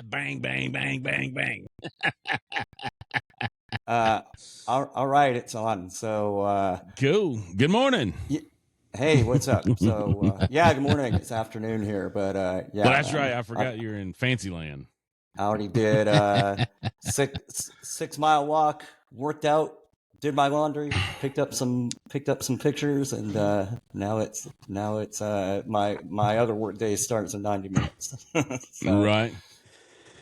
Bang, bang, bang, bang, bang. All right, it's on. So, Cool. Good morning. hey, what's up? So, good morning. It's afternoon here, but Well, that's right. I forgot you're in fancy land. I already did 6 mile walk, worked out, did my laundry, picked up some pictures, and now it's my other work day starts in 90 minutes. So, right.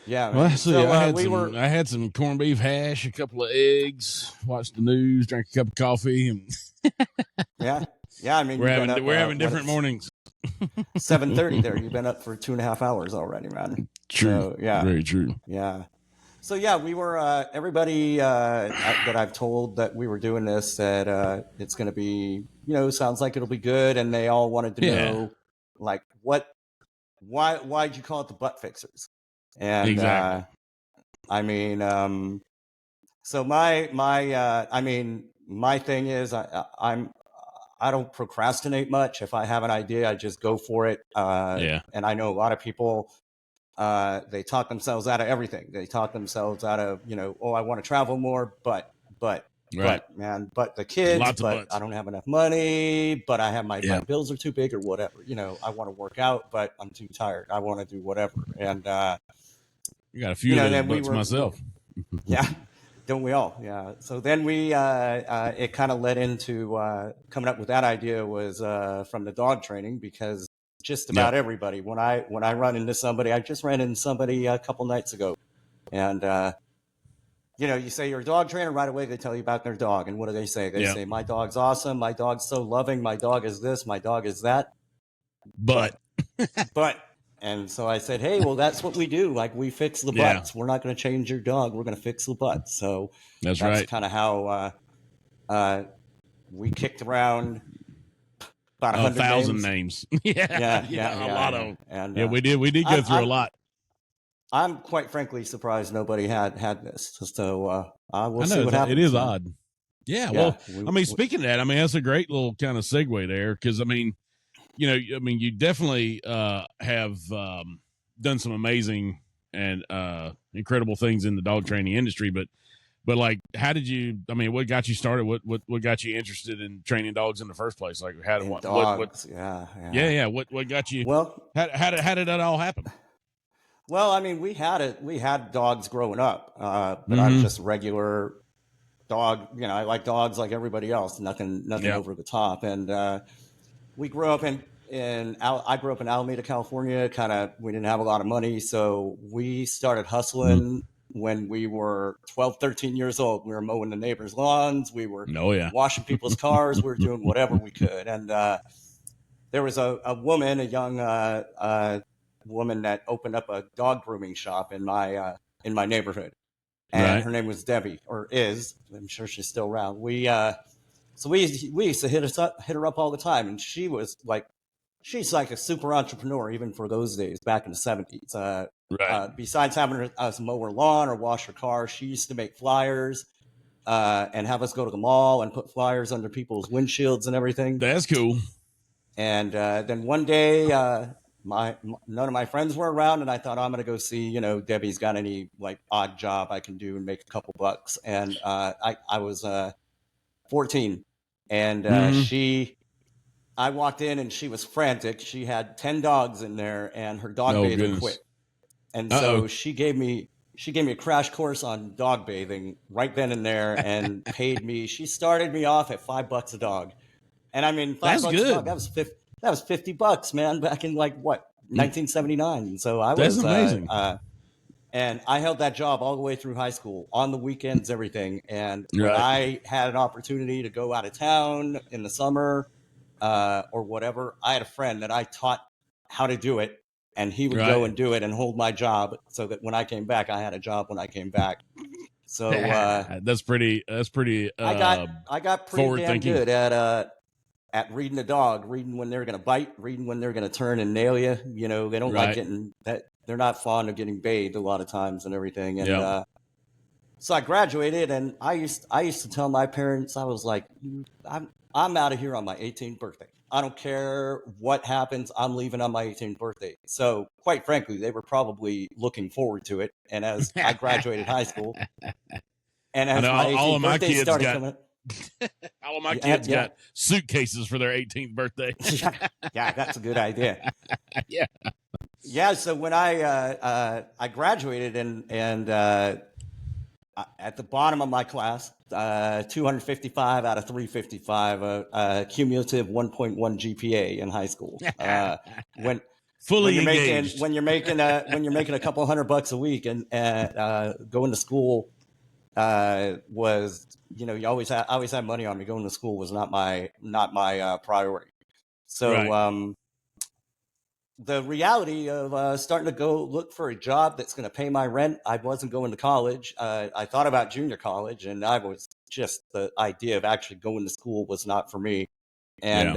Yeah, man. Well, so I I had some corned beef hash, a couple of eggs, watched the news, drank a cup of coffee, and yeah. I mean, we're having different mornings. 7:30 there. You've been up for 2.5 hours already, man. True. So, Very true. Yeah. So we were everybody that I've told that we were doing this said it's going to be, sounds like it'll be good, and they all wanted to know, like, why'd you call it the Butt Fixers? And exactly. So my thing is I don't procrastinate much. If I have an idea, I just go for it. And I know a lot of people, they talk themselves out of everything. They talk themselves out of, I want to travel more, but man, but the kids, but I don't have enough money, but I have my bills are too big or whatever. I want to work out, but I'm too tired. I want to do whatever. And you got a few of those butts myself. Yeah. Don't we all? Yeah. So then it kind of led into coming up with that idea was from the dog training, because just about everybody, when I run into somebody, I just ran into somebody a couple nights ago, and you say you're a dog trainer, right away they tell you about their dog, and what do they say? They say, my dog's awesome, my dog's so loving, my dog is this, my dog is that, but. And so I said, hey, well, that's what we do. Like, we fix the butts. We're not going to change your dog. We're going to fix the butts. So that's right. Kind of how we kicked around about 1,000 names. A lot of them. And we did go through a lot. I'm quite frankly surprised nobody had this. So we'll see what happens. It is odd. Yeah. Well, speaking of that, that's a great little kind of segue there, because you definitely have done some amazing and incredible things in the dog training industry, but like, how did you? What got you started? What got you interested in training dogs in the first place? Like, what got you? Well, how did that all happen? Well, we had dogs growing up, but I'm just a regular dog. I like dogs like everybody else. Nothing over the top, and. We grew up I grew up in Alameda, California. We didn't have a lot of money, so we started hustling when we were 12, 13 years old. We were mowing the neighbors' lawns. We were washing people's cars. We were doing whatever we could. And there was a woman, a young woman that opened up a dog grooming shop in my neighborhood. And her name was Debbie, or is. I'm sure she's still around. So we used to hit her up all the time, and she's like a super entrepreneur even for those days back in the 70s. Besides having us mow her lawn or wash her car, she used to make flyers and have us go to the mall and put flyers under people's windshields and everything. That's cool. And then one day, none of my friends were around, and I thought, I'm going to go see, Debbie's got any like odd job I can do and make a couple bucks. And I was 14, and I walked in and she was frantic. She had 10 dogs in there, and her dog bathing quit. And so she gave me a crash course on dog bathing right then and there, and paid me. She started me off at $5 a dog, and $5 That's good. a dog. That was $50, man, back in 1979. So that's amazing. And I held that job all the way through high school, on the weekends, everything. And when I had an opportunity to go out of town in the summer or whatever, I had a friend that I taught how to do it, and he would go and do it and hold my job, so that when I came back, I had a job when I came back. So that's pretty. I got pretty damn good at reading the dog, reading when they're going to bite, reading when they're going to turn and nail you. They don't like getting that. They're not fond of getting bathed a lot of times and everything. And so I graduated, and I used to tell my parents, I was like, I'm out of here on my 18th birthday. I don't care what happens. I'm leaving on my 18th birthday. So quite frankly, they were probably looking forward to it. And as I graduated high school, and as my 18th birthday started coming, all of my kids got suitcases for their 18th birthday. Yeah, that's a good idea. Yeah. Yeah. So when I graduated and at the bottom of my class, 255 out of 355, a cumulative 1.1 GPA in high school. When you're making a couple $100 a week and going to school was, you always had money on me. Going to school was not my priority. So the reality of starting to go look for a job that's going to pay my rent. I wasn't going to college. I thought about junior college, and I was just, the idea of actually going to school was not for me. And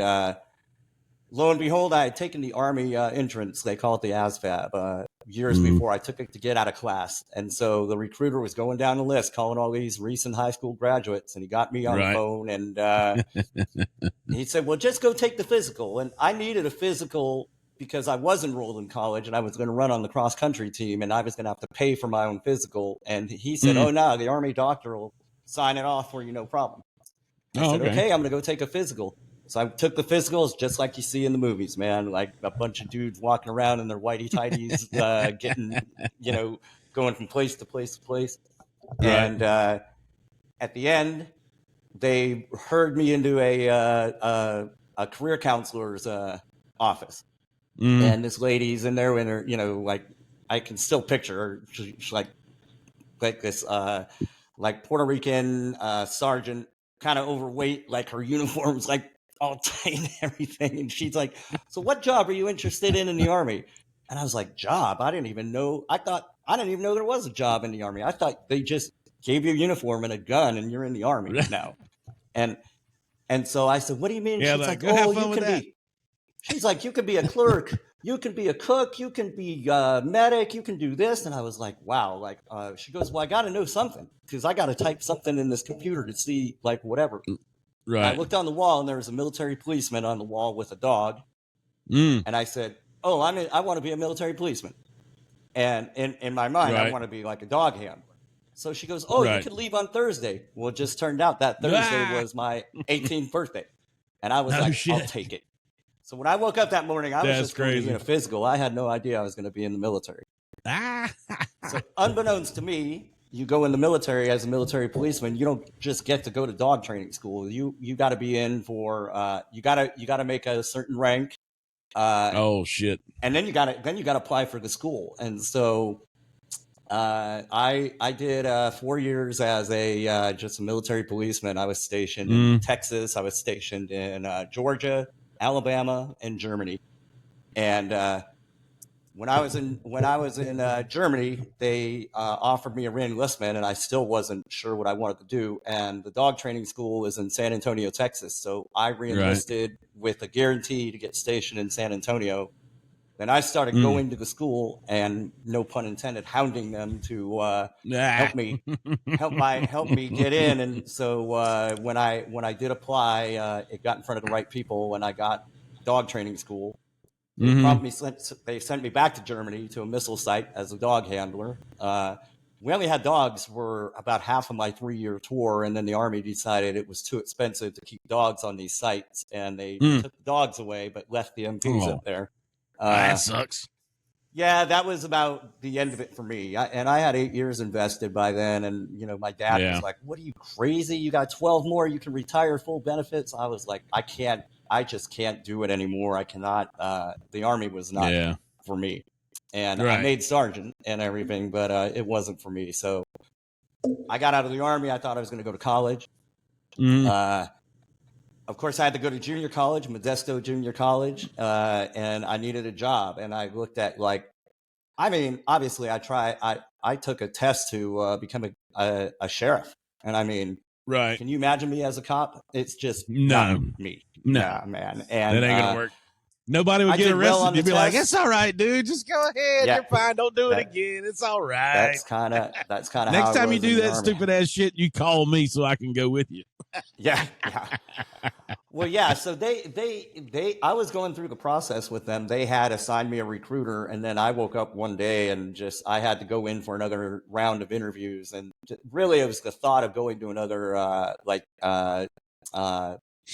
lo and behold, I had taken the Army entrance. They call it the ASVAB years before I took it to get out of class. And so the recruiter was going down the list, calling all these recent high school graduates, and he got me on the phone, and he said, well, just go take the physical. And I needed a physical because I was enrolled in college and I was going to run on the cross country team, and I was going to have to pay for my own physical. And he said, oh, no, the Army doctor will sign it off for you, no problem. I said, okay, I'm going to go take a physical. So I took the physicals just like you see in the movies, man, like a bunch of dudes walking around in their whitey tighties, getting, going from place to place to place. Right. And at the end, they herded me into a career counselor's office. And this lady's in there with her, like, I can still picture her. She's like this, like Puerto Rican sergeant, kind of overweight, like her uniform's like all tight and everything. And she's like, so what job are you interested in the Army? And I was like, job? I didn't even know there was a job in the Army. I thought they just gave you a uniform and a gun and you're in the Army now. And so I said, what do you mean? Yeah, she's like, oh, you can be. She's like, you can be a clerk, you can be a cook, you can be a medic, you can do this. And I was like, wow. Like, she goes, well, I got to know something because I got to type something in this computer to see, like, whatever. Right. And I looked on the wall and there was a military policeman on the wall with a dog. And I said, oh, I want to be a military policeman. And in my mind, I want to be like a dog handler. So she goes, oh, you can leave on Thursday. Well, it just turned out that Thursday was my 18th birthday. And I was I'll take it. So when I woke up that morning, I was just going to be in a physical. I had no idea I was going to be in the military. So unbeknownst to me, you go in the military as a military policeman. You don't just get to go to dog training school. You got to be in for you got to make a certain rank. Oh shit! And then you got to apply for the school. And so I did 4 years as just a military policeman. I was stationed in Texas. I was stationed in Georgia, Alabama, and Germany. And when I was in Germany, they offered me a re-enlistment, and I still wasn't sure what I wanted to do. And the dog training school is in San Antonio, Texas. So I re-enlisted with a guarantee to get stationed in San Antonio. Then I started going to the school and, no pun intended, hounding them to help me get in. And so when I did apply, it got in front of the right people when I got dog training school. They sent me back to Germany to a missile site as a dog handler. We only had dogs for about half of my 3-year tour, and then the Army decided it was too expensive to keep dogs on these sites, and they took the dogs away but left the MPs up there. That sucks. Yeah, that was about the end of it for me. I had 8 years invested by then. And, my dad was like, what are you, crazy? You got 12 more. You can retire full benefits. I was like, I just can't do it anymore. I cannot. The Army was not for me. And I made sergeant and everything, but it wasn't for me. So I got out of the Army. I thought I was going to go to college. Of course, I had to go to junior college, Modesto Junior College, and I needed a job. And I looked at obviously I took a test to become a sheriff. And can you imagine me as a cop? It's just not me. No, man. And that ain't going to work. Nobody would get arrested. You'd be like, it's all right, dude. Just go ahead. You're fine. Don't do it again. It's all right. That's kind of next time you do that stupid ass shit, you call me so I can go with you. Yeah. Well, yeah. So I was going through the process with them. They had assigned me a recruiter, and then I woke up one day and I had to go in for another round of interviews. And really, it was the thought of going to another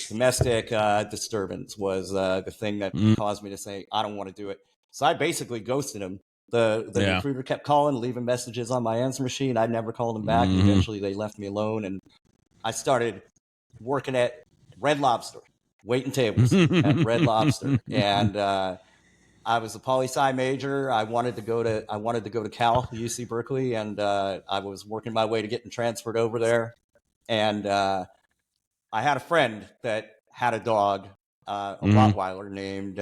domestic disturbance was the thing that caused me to say I don't want to do it. So I basically ghosted him. The recruiter kept calling, leaving messages on my answer machine. I never called them back. Eventually, they left me alone, and I started working at Red Lobster, waiting tables at Red Lobster, and I was a poli-sci major. I wanted to go to Cal, UC Berkeley, and I was working my way to getting transferred over there. And I had a friend that had a dog, a Rottweiler named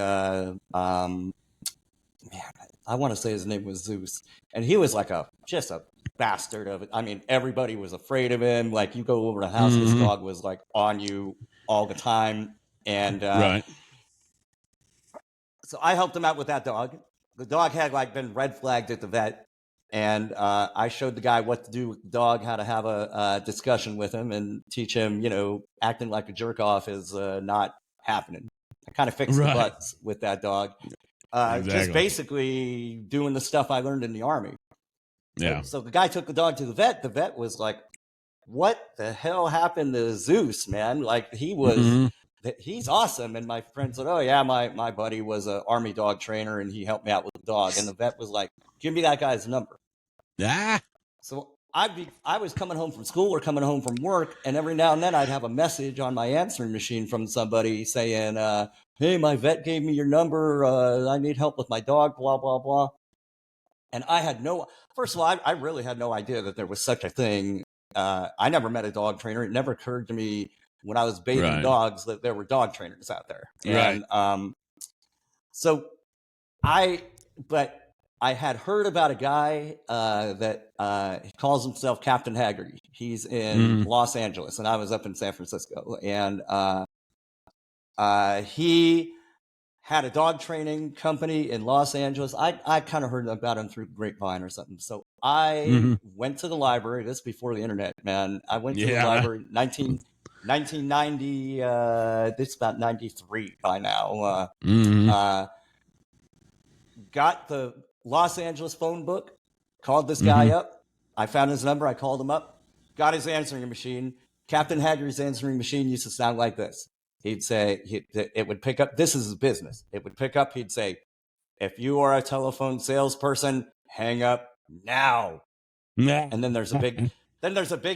I want to say his name was Zeus, and he was like just a bastard of it. I mean, everybody was afraid of him. Like, you go over to the house, this dog was like on you all the time. And right. So I helped him out with that dog. The dog had like been red flagged at the vet, and I showed the guy what to do with the dog, how to have a discussion with him and teach him, acting like a jerk off is not happening. I kind of fixed the butts with that dog. Exactly. Just basically doing the stuff I learned in the Army. Yeah. So the guy took the dog to the vet. The vet was like, what the hell happened to Zeus, man? Like, he was, he's awesome. And my friend said, oh yeah, my buddy was an Army dog trainer and he helped me out with the dog. And the vet was like, give me that guy's number. Yeah. So I was coming home from school or coming home from work, and every now and then I'd have a message on my answering machine from somebody saying, hey, my vet gave me your number. I need help with my dog, blah, blah, blah. And I had first of all, I really had no idea that there was such a thing. I never met a dog trainer. It never occurred to me when I was bathing dogs that there were dog trainers out there. And but I had heard about a guy that he calls himself Captain Haggerty. He's in Los Angeles, and I was up in San Francisco. And he had a dog training company in Los Angeles. I kind of heard about him through Grapevine or something. So I went to the library. This is before the internet, man. I went to the library 1990. This is about 93 by now. Got the Los Angeles phone book, called this guy up. I found his number. I called him up, got his answering machine. Captain Haggerty's answering machine used to sound like this. He'd say, it would pick up, this is his business. It would pick up, he'd say, if you are a telephone salesperson, hang up now. And then there's a big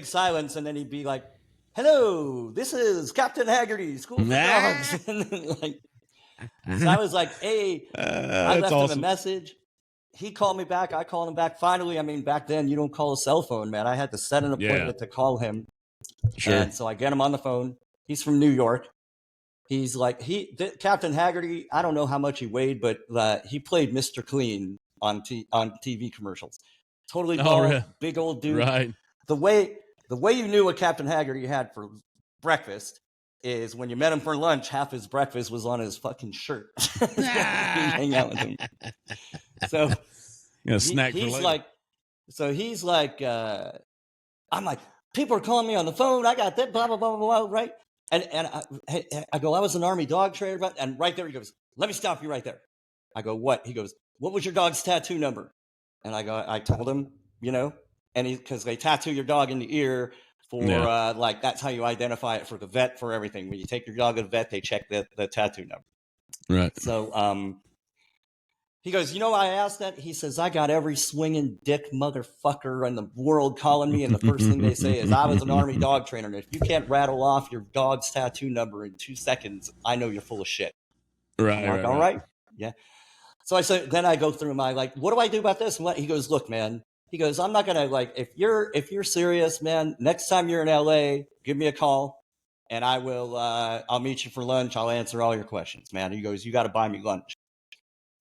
silence, and then he'd be like, hello, this is Captain Haggerty, School for Dogs. So I was like, hey, I left him a message. He called me back. I called him back. Finally, I mean, back then you don't call a cell phone, man. I had to set an appointment to call him. Sure. And so I get him on the phone. He's from New York. He's like, Captain Haggerty, I don't know how much he weighed, but he played Mr. Clean on TV commercials. Totally bald, big old dude. Right. The way you knew what Captain Haggerty had for breakfast is when you met him for lunch, half his breakfast was on his fucking shirt. Hang out with him. So snack he's for like, I'm like, people are calling me on the phone. I got that, blah, blah, blah, blah, right? And I go, I was an Army dog trainer. And right there he goes, let me stop you right there. I go, what? He goes, what was your dog's tattoo number? And I told him, and because they tattoo your dog in the ear for that's how you identify it for the vet, for everything. When you take your dog to the vet, they check the tattoo number. Right. So he goes, I asked that. He says, I got every swinging dick motherfucker in the world calling me, and the first thing they say is, I was an Army dog trainer, and if you can't rattle off your dog's tattoo number in 2 seconds, I know you're full of shit. Right. I'm like, all right. Yeah. So I said, then I go through my, what do I do about this? And he goes, look, man. He goes, I'm not gonna if you're serious, man. Next time you're in LA, give me a call, and I will. I'll meet you for lunch. I'll answer all your questions, man. He goes, you got to buy me lunch.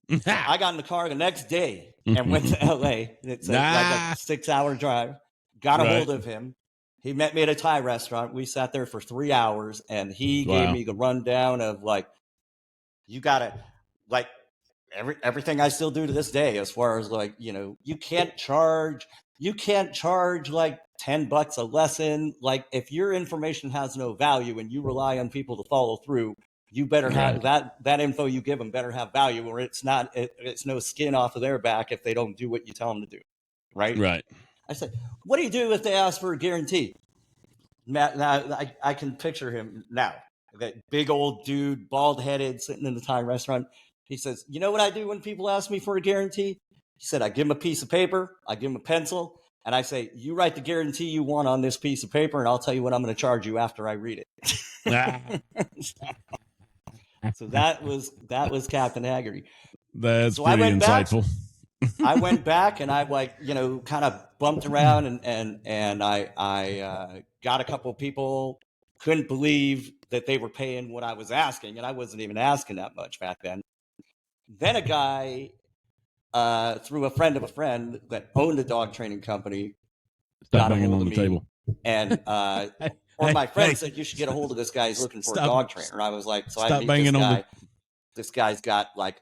So I got in the car the next day and went to LA. It's like a 6-hour drive. Got a hold of him. He met me at a Thai restaurant. We sat there for 3 hours, and he gave me the rundown of you gotta everything I still do to this day, as far as you can't charge you can't charge like $10 a lesson. Like if your information has no value and you rely on people to follow through, you better have that info you give them better have value, or it's no skin off of their back if they don't do what you tell them to do. Right. Right. I said, what do you do if they ask for a guarantee? Matt, now I can picture him now, that big old dude, bald headed, sitting in the Thai restaurant. He says, you know what I do when people ask me for a guarantee? He said, I give them a piece of paper, I give them a pencil, and I say, you write the guarantee you want on this piece of paper, and I'll tell you what I'm going to charge you after I read it. So that was Captain Haggerty. That's so pretty insightful. I went back and I kind of bumped around and I got a couple of people, couldn't believe that they were paying what I was asking, and I wasn't even asking that much back then. Then a guy, through a friend of a friend that owned a dog training company, got a hold of me, table. And my friend said, you should get a hold of this guy. He's looking for a dog trainer. And I was like, so I meet this guy. This guy's got like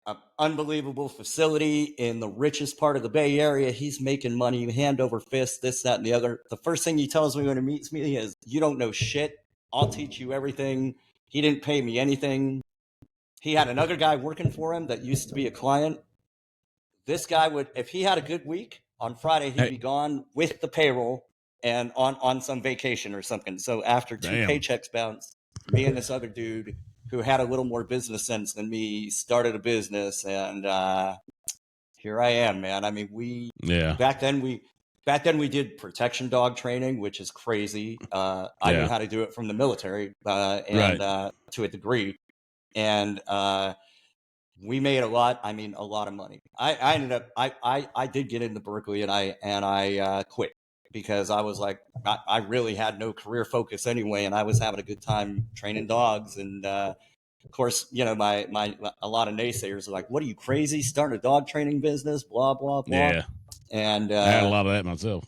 an unbelievable facility in the richest part of the Bay Area. He's making money hand over fist, this, that, and the other. The first thing he tells me when he meets me is, you don't know shit. I'll teach you everything. He didn't pay me anything. He had another guy working for him that used to be a client. This guy would, if he had a good week, on Friday, he'd be gone with the payroll and on some vacation or something. So after two paychecks bounced, me and this other dude who had a little more business sense than me started a business, and here I am, man. I mean, back then we did protection dog training, which is crazy. I knew how to do it from the military, to a degree, and we made a lot of money. I ended up I did get into Berkeley, and I quit because I was like, I really had no career focus anyway, and I was having a good time training dogs. And of course, a lot of naysayers are like, what are you, crazy, starting a dog training business, blah blah blah. Yeah. And I had a lot of that myself.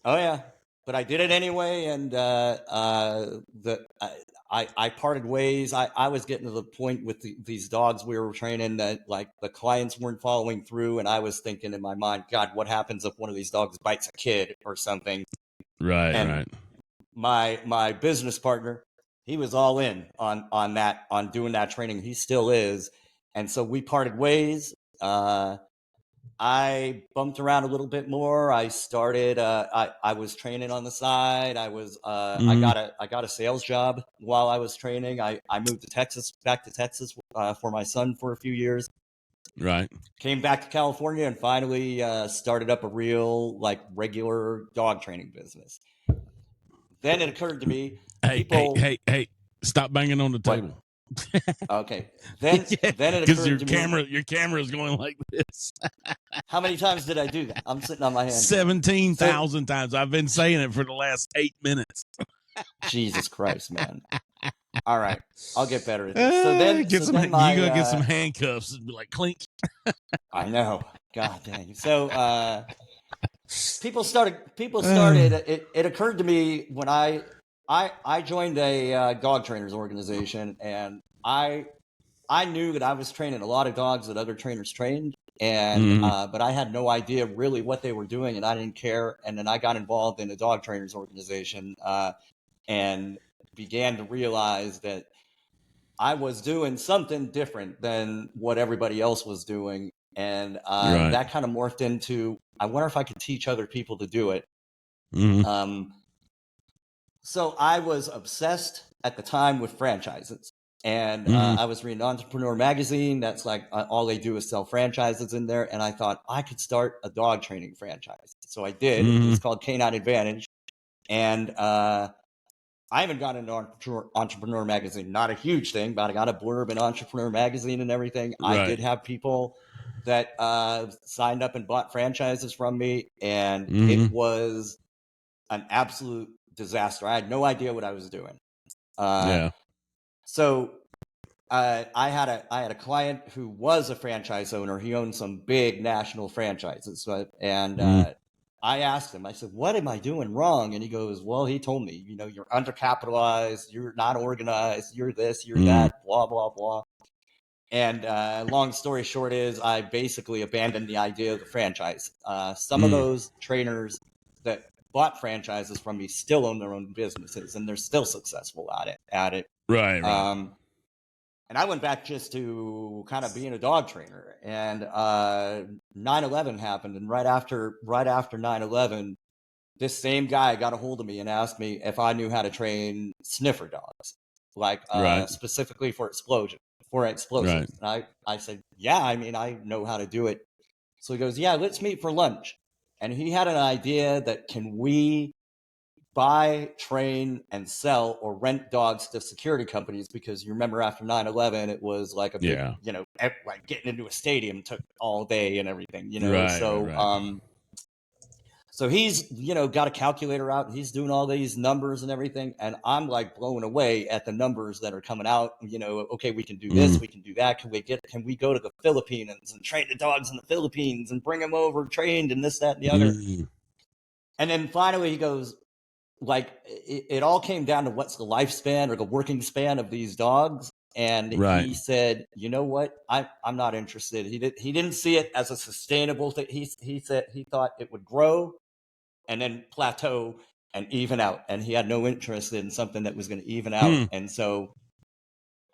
Oh yeah, but I did it anyway, and I parted ways. I was getting to the point with these dogs we were training that like the clients weren't following through, and I was thinking in my mind, God, what happens if one of these dogs bites a kid or something? Right, and my business partner, he was all in on that, on doing that training. He still is, and so we parted ways. I bumped around a little bit more. I started. I was training on the side. I was. I got a sales job while I was training. I moved back to Texas for my son for a few years. Right. Came back to California and finally started up a real regular dog training business. Then it occurred to me, hey, stop banging on the table. Okay. Then it occurred to me, your camera is going like this. How many times did I do that? I'm sitting on my hands. 17,000 times. I've been saying it for the last 8 minutes. Jesus Christ, man. All right, I'll get better at this. So then, you go get some handcuffs and be like, clink. I know. God dang. So people started. It occurred to me when I joined a dog trainers organization, and I knew that I was training a lot of dogs that other trainers trained, and but I had no idea really what they were doing, and I didn't care. And then I got involved in the dog trainers organization and began to realize that I was doing something different than what everybody else was doing, and that kind of morphed into, I wonder if I could teach other people to do it. So I was obsessed at the time with franchises, and I was reading Entrepreneur magazine. That's like all they do is sell franchises in there. And I thought I could start a dog training franchise. So I did. It's called Canine Advantage. And I haven't got into Entrepreneur magazine, not a huge thing, but I got a blurb in Entrepreneur magazine and everything. Right. I did have people that signed up and bought franchises from me, and it was an absolute disaster. I had no idea what I was doing. So I had a client who was a franchise owner. He owned some big national franchises, and I asked him, I said, what am I doing wrong? And he goes, well, he told me, you're undercapitalized, you're not organized, you're this, you're that, blah, blah, blah. And long story short is I basically abandoned the idea of the franchise. Some of those trainers that bought franchises from me still own their own businesses, and they're still successful at it. Right. And I went back just to kind of being a dog trainer. And 9/11 happened, and right after 9/11, this same guy got a hold of me and asked me if I knew how to train sniffer dogs, like specifically for explosives. Right. And I said, yeah, I mean, I know how to do it. So he goes, yeah, let's meet for lunch. And he had an idea that can we buy, train, and sell or rent dogs to security companies? Because you remember after 9/11, it was like a big, like getting into a stadium took all day and everything, So he's, got a calculator out and he's doing all these numbers and everything. And I'm like blown away at the numbers that are coming out. Okay, we can do this, we can do that. Can we go to the Philippines and train the dogs in the Philippines and bring them over trained and this, that, and the other. And then finally he goes, like, it all came down to what's the lifespan or the working span of these dogs. And he said, you know what? I'm not interested. He didn't see it as a sustainable thing. He said he thought it would grow and then plateau and even out. And he had no interest in something that was going to even out. And so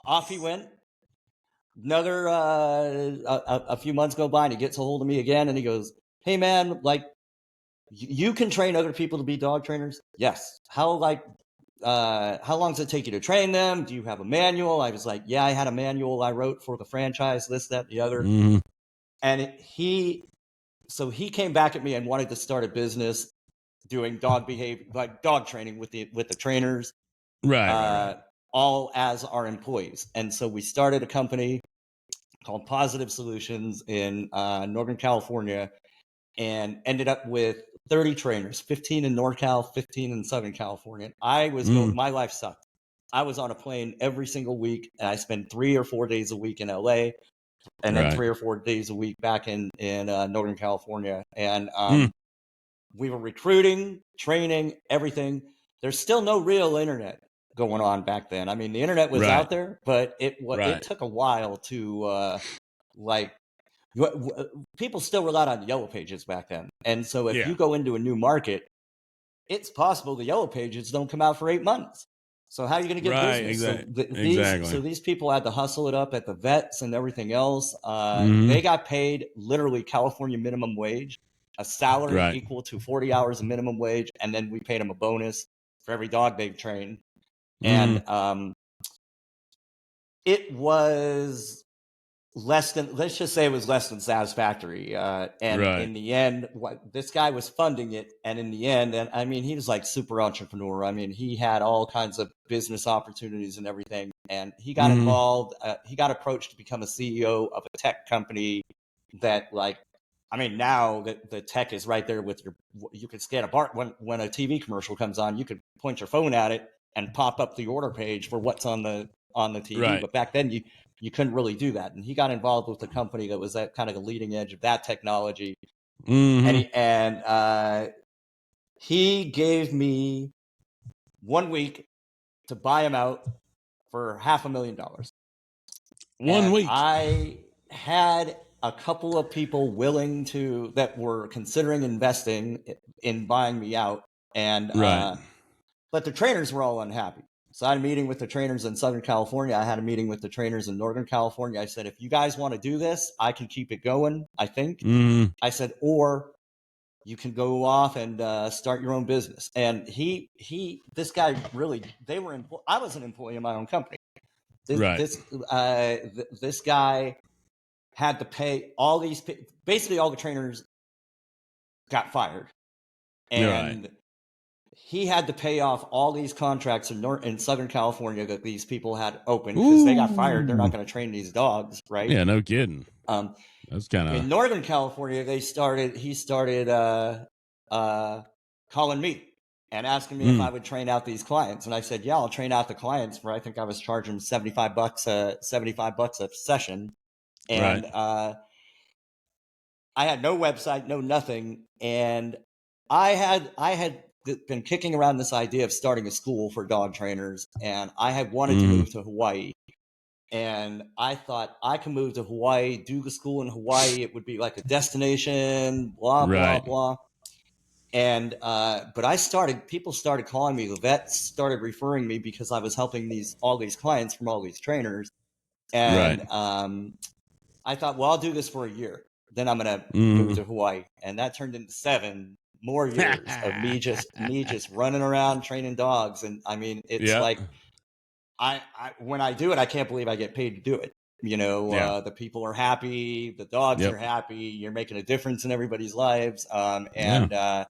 off he went. Another a few months go by and he gets a hold of me again and he goes, hey man, like, you can train other people to be dog trainers? Yes. How long does it take you to train them? Do you have a manual? I was like, yeah, I had a manual I wrote for the franchise, this, that, the other. And he came back at me and wanted to start a business doing dog behavior, like dog training with the trainers, right. All as our employees. And so we started a company called Positive Solutions in Northern California and ended up with 30 trainers, 15 in NorCal, 15 in Southern California. I was my life sucked. I was on a plane every single week and I spent 3 or 4 days a week in LA and then 3 or 4 days a week back in Northern California. And we were recruiting, training, everything. There's still no real internet going on back then. I mean, the internet was out there, but it took a while to people still relied on Yellow Pages back then. And so if you go into a new market, it's possible the Yellow Pages don't come out for 8 months. So how are you going to get business? Exactly. So these people had to hustle it up at the vets and everything else. They got paid literally California minimum wage, a salary equal to 40 hours of minimum wage. And then we paid them a bonus for every dog they've trained. And it was let's just say it was less than satisfactory. And in the end, this guy was funding it. And in the end, and I mean, he was like super entrepreneur. I mean, he had all kinds of business opportunities and everything. And he got involved. He got approached to become a CEO of a tech company that now the tech is right there with you can scan a bar when a TV commercial comes on, you could point your phone at it and pop up the order page for what's on the TV. But back then you couldn't really do that. And he got involved with a company that was at kind of the leading edge of that technology. And he gave me 1 week to buy him out for $500,000. 1 week. I had a couple of people that were considering investing in buying me out. And, but the trainers were all unhappy. So I had a meeting with the trainers in Southern California. I had a meeting with the trainers in Northern California. I said, if you guys want to do this, I can keep it going, I think. I said, or you can go off and start your own business. And this guy really, I was an employee in my own company. This guy had to pay basically all the trainers got fired. And he had to pay off all these contracts in Southern California that these people had open because they got fired. They're not going to train these dogs, right? Yeah, no kidding. That's kind of in Northern California. He started calling me and asking me if I would train out these clients, and I said, yeah, I'll train out the clients. For I think I was charging $75 a session, and I had no website, no nothing, and I had been kicking around this idea of starting a school for dog trainers, and I had wanted to move to Hawaii. And I thought I could move to Hawaii, do the school in Hawaii. It would be like a destination, blah, blah, blah. And, but people started calling me, the vets started referring me because I was helping all these clients from all these trainers. And, I thought, well, I'll do this for a year. Then I'm going to move to Hawaii. And that turned into 7 more years of me just running around training dogs. And I mean, it's like, when I do it, I can't believe I get paid to do it. The people are happy, the dogs are happy, you're making a difference in everybody's lives. I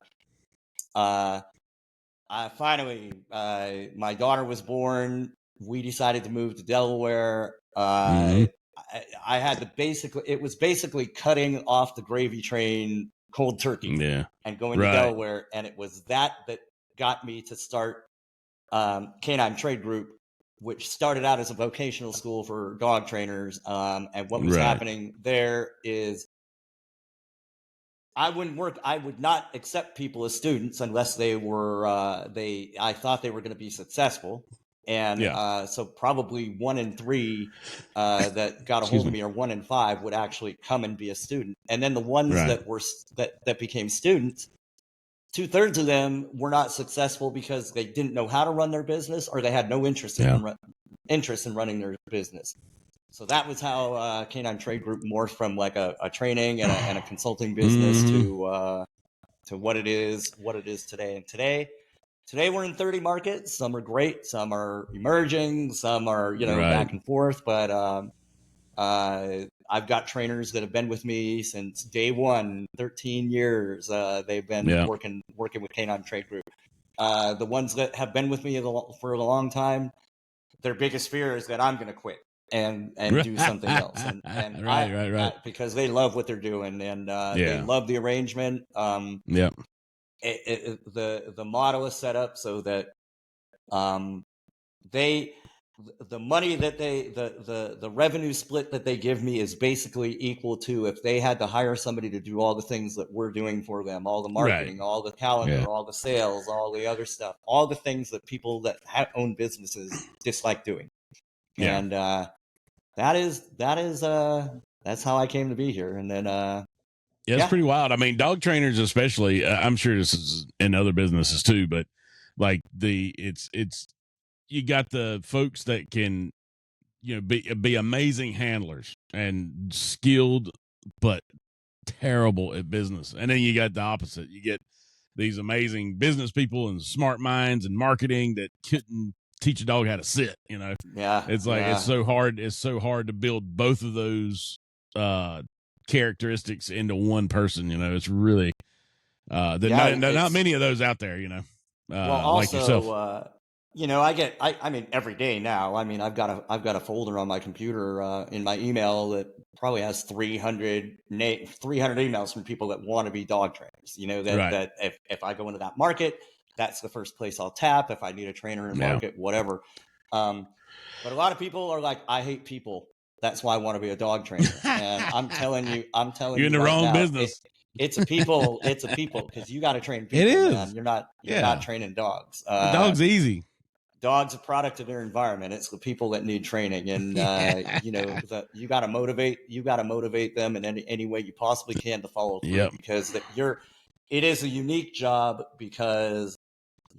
finally, my daughter was born. We decided to move to Delaware. I had to it was basically cutting off the gravy train cold turkey and going to Delaware. And it was that got me to start Canine Trade Group, which started out as a vocational school for dog trainers. And what was happening there is I would not accept people as students unless they were, I thought they were going to be successful. And so probably 1 in 3 that got a hold of me, or 1 in 5 would actually come and be a student. And then the ones that became students, 2/3 of them were not successful because they didn't know how to run their business, or they had no interest in running their business. So that was how Canine Trade Group morphed from like a training and a consulting business to what it is today. And today we're in 30 markets. Some are great, some are emerging, some are back and forth. But I've got trainers that have been with me since day one, 13 years. They've been working with Canine Trade Group. The ones that have been with me for a long time, their biggest fear is that I'm going to quit and do something else. And because they love what they're doing, and they love the arrangement. The model is set up so that the money that the revenue split that they give me is basically equal to if they had to hire somebody to do all the things that we're doing for them, all the marketing, all the calendar, all the sales, all the other stuff, all the things that people that own businesses dislike doing. And that's how I came to be here. And then it's pretty wild. I mean, dog trainers especially, I'm sure this is in other businesses too, but like it's you got the folks that can be amazing handlers and skilled but terrible at business, and then you got the opposite. You get these amazing business people and smart minds and marketing that couldn't teach a dog how to sit. It's like it's so hard to build both of those characteristics into one person. It's really not many of those out there. Well, also, like yourself. I mean, every day now, I mean, I've got a folder on my computer in my email that probably has 300 emails from people that want to be dog trainers. That if I go into that market, that's the first place I'll tap. If I need a trainer in market, whatever. But a lot of people are like, I hate people. That's why I want to be a dog trainer. And I'm telling you, you're in the wrong business. It's a people, because you got to train people. It is. Man. You're not training dogs. The dog's easy. Dog's a product of their environment. It's the people that need training, and you got to motivate them in any way you possibly can to follow through. Because it is a unique job because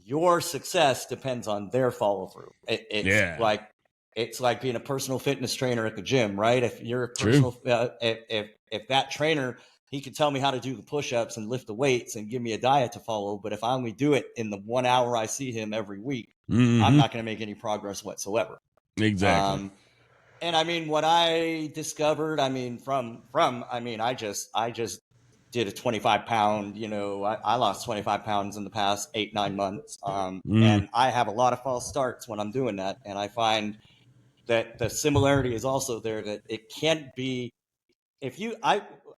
your success depends on their follow through. It's like being a personal fitness trainer at the gym, right? If you're a personal, if that trainer, he can tell me how to do the push-ups and lift the weights and give me a diet to follow. But if I only do it in the 1 hour I see him every week, I'm not going to make any progress whatsoever. Exactly. And I mean, what I discovered, I mean, I just did a 25-pound, I lost 25 pounds in the past 8-9 months. And I have a lot of false starts when I'm doing that. And I find that the similarity is also there, that it can't be,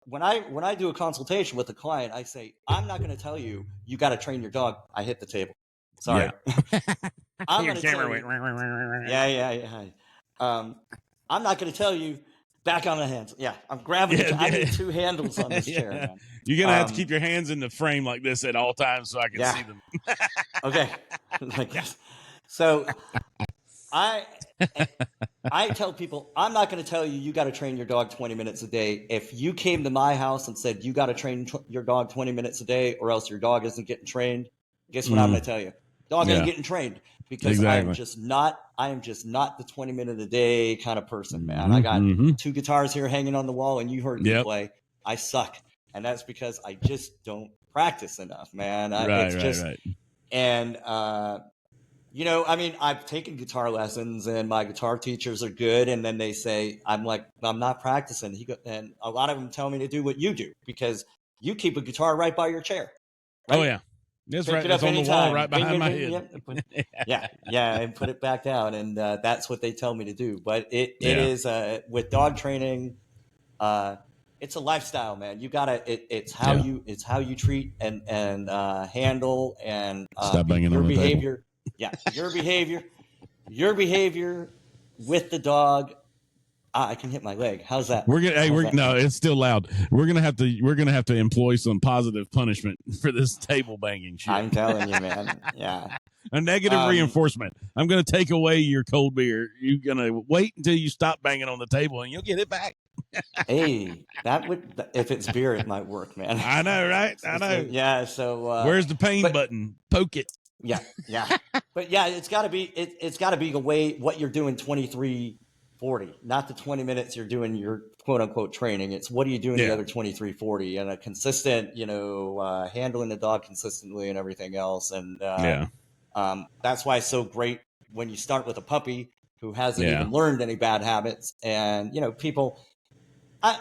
when I do a consultation with a client, I say, I'm not going to tell you, you got to train your dog. I hit the table. Sorry. I'm going to tell you. I'm not going to tell you, back on the hands. Yeah, I'm grabbing I need 2 handles on this chair, man. You're going to have to keep your hands in the frame like this at all times so I can see them. Okay. Like this. So I I tell people, I'm not going to tell you got to train your dog 20 minutes a day. If you came to my house and said you got to train your dog 20 minutes a day or else your dog isn't getting trained, guess what I'm going to tell you? Dog ain't getting trained, because I am just not the 20 minute a day kind of person, man. I got 2 guitars here hanging on the wall, and you heard me play. I suck. And that's because I just don't practice enough, man. Right. And, you know, I mean, I've taken guitar lessons and my guitar teachers are good. And then they say, I'm like, I'm not practicing. And a lot of them tell me to do what you do, because you keep a guitar right by your chair. Right? Oh, yeah. That's right. It's on the wall right behind my head. Yeah, and put it back down. And that's what they tell me to do. But it is, with dog training, it's a lifestyle, man. You gotta, it's how you treat and handle and stop banging your on the behavior. Table. Yeah, your behavior with the dog. I can hit my leg. How's that? No, it's still loud. We're gonna have to employ some positive punishment for this table banging shit. I'm telling you, man. Yeah. A negative reinforcement. I'm gonna take away your cold beer. You're gonna wait until you stop banging on the table, and you'll get it back. Hey, that would, if it's beer, it might work, man. I know, right? I know. Yeah. So where's the pain button? Poke it. Yeah. But yeah, it's got to be the way what you're doing 23-40, not the 20 minutes you're doing your quote unquote training. It's what are you doing the other 23-40, and a consistent, handling the dog consistently and everything else. And that's why it's so great when you start with a puppy who hasn't even learned any bad habits. And people, I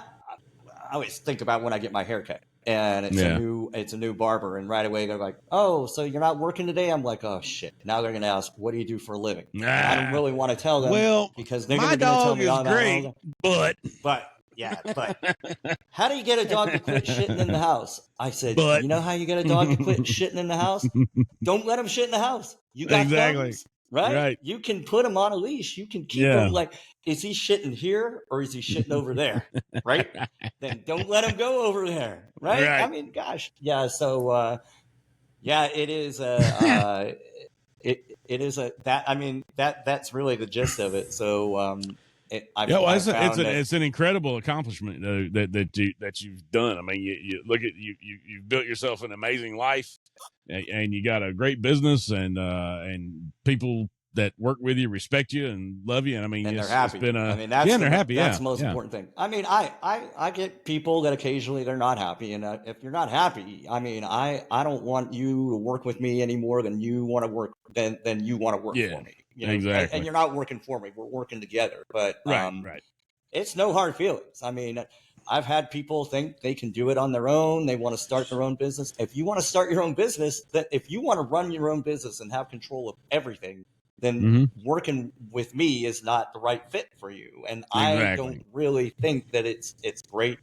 always think about when I get my hair cut. And it's a new barber, and right away they're like, "Oh, so you're not working today?" I'm like, "Oh shit!" Now they're going to ask, "What do you do for a living?" I don't really want to tell them, because they're going to tell me all great, but how do you get a dog to quit shitting in the house? I said, you know how you get a dog to quit shitting in the house? Don't let him shit in the house. You got thumbs. Right? You can put him on a leash. You can keep him like, is he shitting here or is he shitting over there? Right? Then don't let him go over there. Right? I mean, gosh. Yeah. So, it is, that's really the gist of it. So, it's an incredible accomplishment that you've done. I mean, you look at you've built yourself an amazing life, and you got a great business, and people that work with you respect you and love you. And I mean, they're happy. They're happy. That's the most important thing. I mean, I get people that occasionally they're not happy, and if you're not happy, I mean, I don't want you to work with me any more than you want to work than you want to work for me. Exactly. And you're not working for me. We're working together. But right. It's no hard feelings. I mean, I've had people think they can do it on their own. They want to start their own business. If you want to start your own business, if you want to run your own business and have control of everything, then working with me is not the right fit for you. And I don't really think that it's great.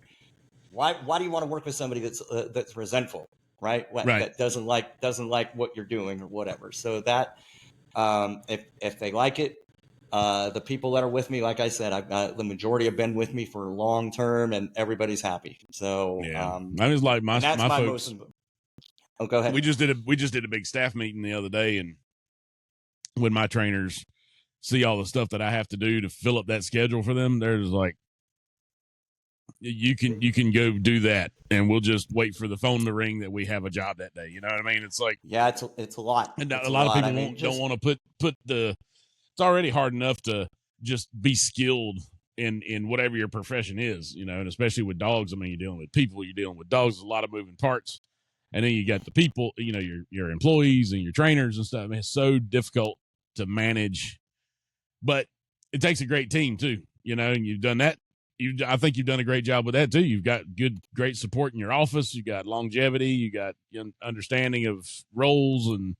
Why do you want to work with somebody that's resentful, right? That doesn't like what you're doing or whatever. So that if they like it, the people that are with me, like I said, the majority have been with me for long term, and everybody's happy. So I was like my folks. Oh, go ahead. We just did a big staff meeting the other day, and when my trainers see all the stuff that I have to do to fill up that schedule for them, they're just like, you can go do that, and we'll just wait for the phone to ring that we have a job that day. You know what I mean? It's like, it's a lot. And a lot of people don't want to put the. It's already hard enough to just be skilled in whatever your profession is, and especially with dogs. I mean, you're dealing with people, you're dealing with dogs. There's a lot of moving parts, and then you got the people, your employees and your trainers and stuff. I mean, it's so difficult to manage, but it takes a great team too, and you've done that. I think you've done a great job with that too. You've got great support in your office. You got longevity. You got understanding of roles, and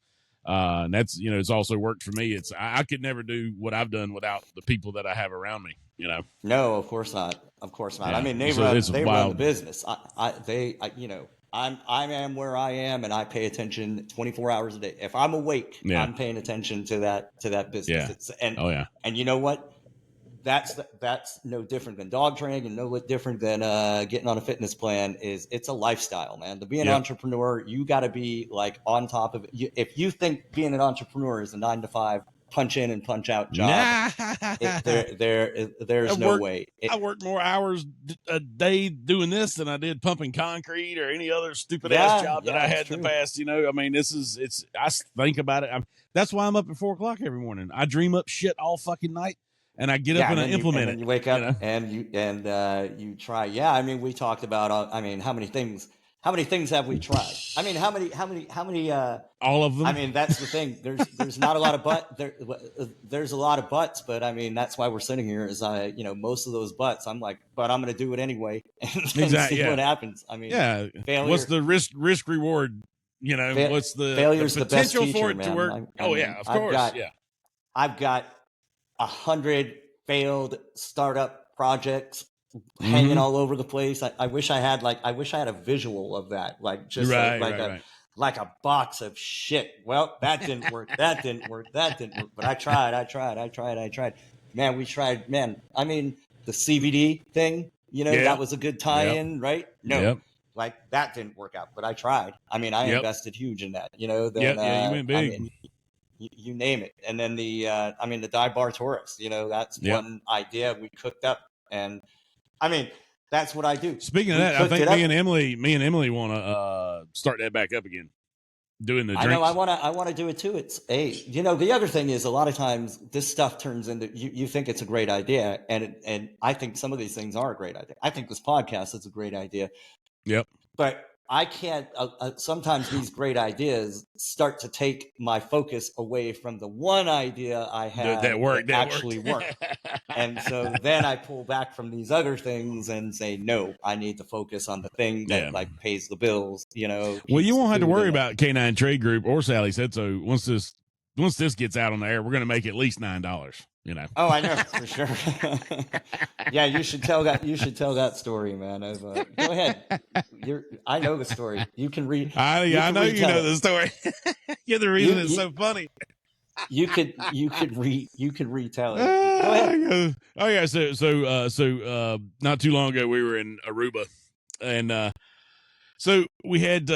that's it's also worked for me. I could never do what I've done without the people that I have around me. No, of course not. Yeah. I mean, they run the business. I am where I am, and I pay attention 24 hours a day. If I'm awake, I'm paying attention to that business. Yeah. And you know what? That's no different than dog training, and no different than getting on a fitness plan. It's a lifestyle, man. To be an entrepreneur, you got to be like on top of it. If you think being an entrepreneur is a 9-to-5 punch in and punch out job. There's no way. I worked more hours a day doing this than I did pumping concrete or any other stupid ass job that I had in the past. You know, I mean, I think about it. That's why I'm up at 4 o'clock every morning. I dream up shit all fucking night. And I get up and I implement it. You wake up and you try. Yeah, I mean, we talked about. I mean, how many things have we tried? I mean, how many? All of them. I mean, that's the thing. There's not a lot of there's a lot of buts, but I mean, that's why we're sitting here. Is most of those buts, I'm like, but I'm going to do it anyway and see what happens. I mean, failure, what's the risk reward? You know, what's the failure's the the potential best teacher, for it man. to work? Of course. I've got 100 failed startup projects hanging all over the place. I wish I had a visual of that, like just like a box of shit. Well, that didn't work. That didn't work. But I tried. Man, we tried. Man, I mean, the CBD thing, that was a good tie-in, right? No, like that didn't work out, but I tried. I mean, I invested huge in that, you went big. I mean, you name it. And then the dive bar tourist, that's one idea we cooked up. And I mean, that's what I do. Speaking of that, I think me and Emily want to start that back up again. Doing the drinks. I know I want to do it too. It's the other thing is a lot of times this stuff turns into, you think it's a great idea. And I think some of these things are a great idea. I think this podcast is a great idea. Yep. But I can't, sometimes these great ideas start to take my focus away from the one idea I had that actually worked. And so then I pull back from these other things and say, no, I need to focus on the thing that pays the bills, Well, you won't have to worry about K9 Trade Group or Sally Said So. Once this gets out on the air, we're going to make at least $9. Oh, I know for sure. Yeah, you should tell that story, man. Go ahead. I know the story. You can read. I know you know the story. You're the reason it's so funny. You could retell it. Go ahead. Oh yeah. So not too long ago we were in Aruba, and so we had.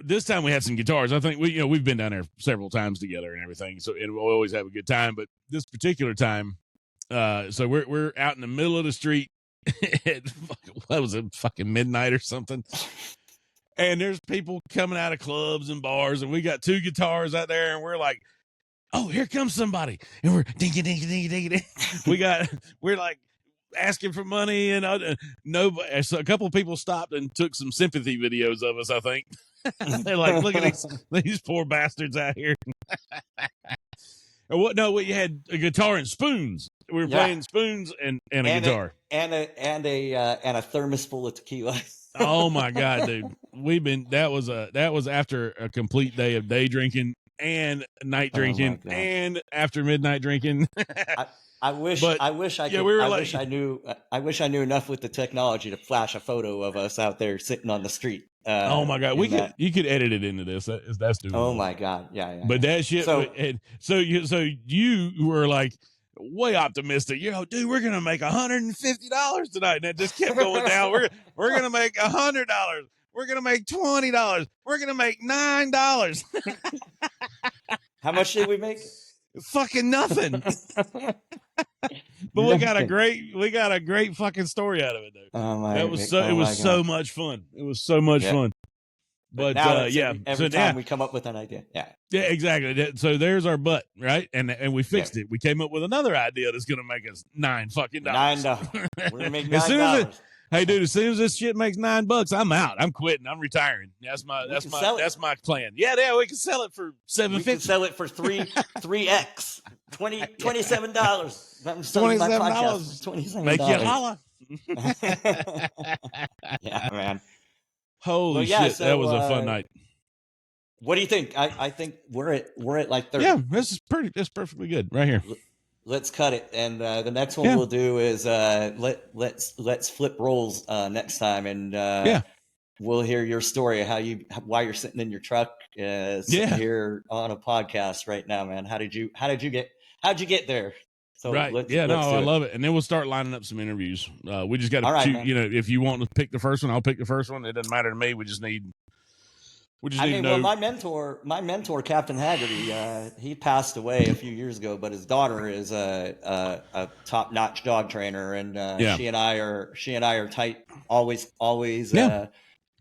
This time we had some guitars. I think we've been down there several times together and everything. So and we'll always have a good time. But this particular time, so we're out in the middle of the street at what was it, fucking midnight or something. And there's people coming out of clubs and bars, and we got 2 guitars out there, and we're like, "Oh, here comes somebody!" And we're dinky dinky dinky dinky. We're like asking for money, and nobody. So a couple of people stopped and took some sympathy videos of us, I think. They're like, look at these poor bastards out here. Or what? No, we had a guitar and spoons. We were playing spoons and a guitar and a thermos full of tequila. Oh my God, dude! That was after a complete day of day drinking and night drinking and after midnight drinking. I wish I knew enough with the technology to flash a photo of us out there sitting on the street. Oh my God, you could edit it into this. That's doable. Oh my God, yeah. But that shit. So you were like way optimistic. Dude, we're gonna make $150 tonight, and that just kept going down. We're gonna make $100. We're gonna make $20. We're gonna make $9. How much did we make? Fucking nothing. But we got a great fucking story out of it, dude. It was so much fun. It was so much fun. But every time we come up with an idea. Yeah, exactly. So there's our butt, right? And we fixed it. We came up with another idea that's gonna make us $9. $9. We're gonna make $9. Hey, dude, as soon as this shit makes $9, I'm out. I'm quitting. I'm retiring. That's my plan. Yeah, we can sell it for $750. We can sell it for 3x. $27. $27. Make you holla. Yeah, man. Holy shit, that was a fun night. What do you think? I think we're at like 30. Yeah, that's perfectly good right here. Let's cut it, and the next one we'll do is let's flip roles next time, and we'll hear your story of why you're sitting in your truck sitting here on a podcast right now, man. How'd you get there? So right, I love it, and then we'll start lining up some interviews. We just got to, if you want to pick the first one, I'll pick the first one. It doesn't matter to me. We just need We just I need mean, to know. well, my mentor, Captain Haggerty, he passed away a few years ago, but his daughter is a top-notch dog trainer, and she and I are tight. Always.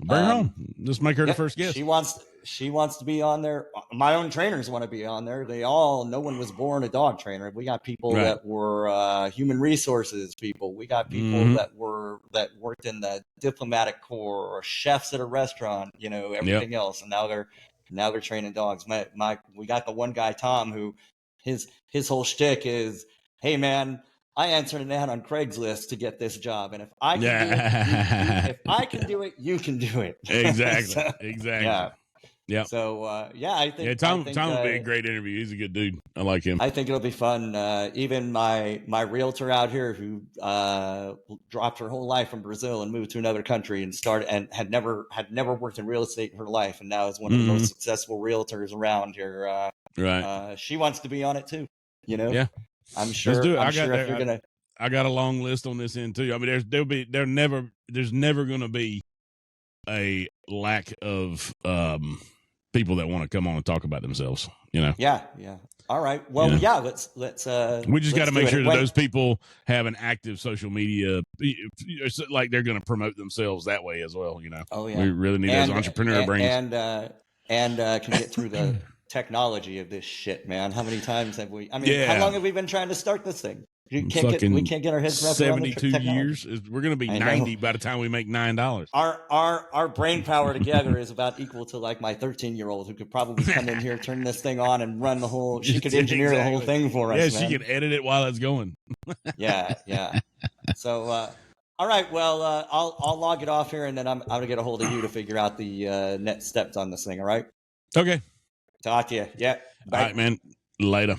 Bring her on. Just make her the first guest. She wants to be on there. My own trainers want to be on there. No one was born a dog trainer. We got people that were human resources people. We got people that worked in the diplomatic corps or chefs at a restaurant, everything else. And now they're training dogs. We got the one guy, Tom, who his whole shtick is, hey man, I answered an ad on Craigslist to get this job, and if I can do it, if I can do it, you can do it. Exactly. Exactly. Yeah. So I think Tom would be a great interview. He's a good dude. I like him. I think it'll be fun. Even my realtor out here who dropped her whole life from Brazil and moved to another country and had never worked in real estate in her life, and now is one of the most successful realtors around here. She wants to be on it too. Yeah. I'm sure. Let's do it. I got a long list on this end too. I mean, there's never going to be a lack of people that want to come on and talk about themselves. Yeah. All right. Well, let's. We just got to make sure that those people have an active social media, like they're going to promote themselves that way as well. Oh yeah. We really need those entrepreneur brains and can get through the technology of this shit, man. How many times have we? I mean, how long have we been trying to start this thing? We can't get our heads wrapped around 72 years. We're going to be 90 by the time we make $9. Our brain power together is about equal to like my 13-year-old who could probably come in here, turn this thing on, and run the whole. She could engineer the whole thing for us. Yeah, she can edit it while it's going. Yeah. So, all right. Well, I'll log it off here, and then I'm gonna get a hold of you to figure out the next steps on this thing. All right. Okay. Talk to you. Yeah. Bye. All right, man. Later.